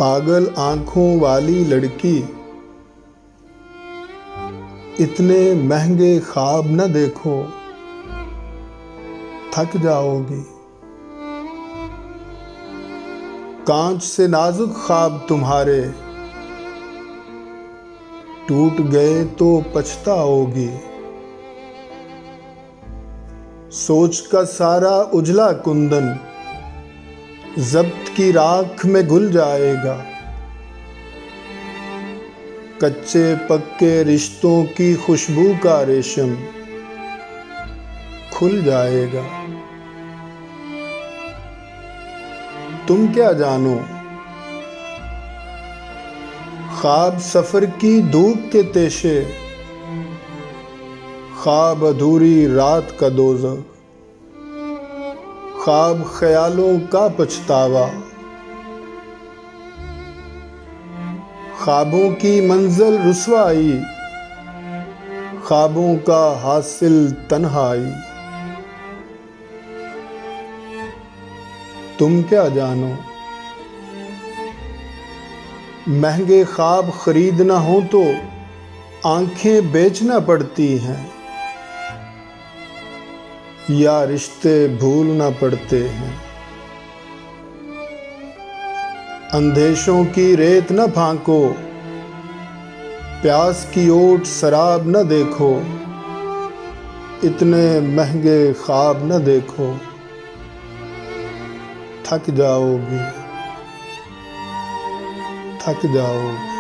पागल आंखों वाली लड़की, इतने महंगे ख्वाब न देखो, थक जाओगी। कांच से नाजुक ख्वाब तुम्हारे, टूट गए तो पछताओगी। सोच का सारा उजला कुंदन जब्त की राख में घुल जाएगा। कच्चे पक्के रिश्तों की खुशबू का रेशम खुल जाएगा। तुम क्या जानो, ख्वाब सफर की धूप के तेशे, ख्वाब अधूरी रात का दोज़ख, ख्वाब ख्यालों का पछतावा। ख्वाबों की मंजिल रुसवाई, ख्वाबों का हासिल तन्हाई। तुम क्या जानो, महंगे ख्वाब खरीदना हो तो आंखें बेचना पड़ती हैं, या रिश्ते भूलना पड़ते हैं। अंदेशों की रेत न फांको, प्यास की ओट शराब न देखो, इतने महंगे ख्वाब न देखो, थक जाओगी, थक जाओगी।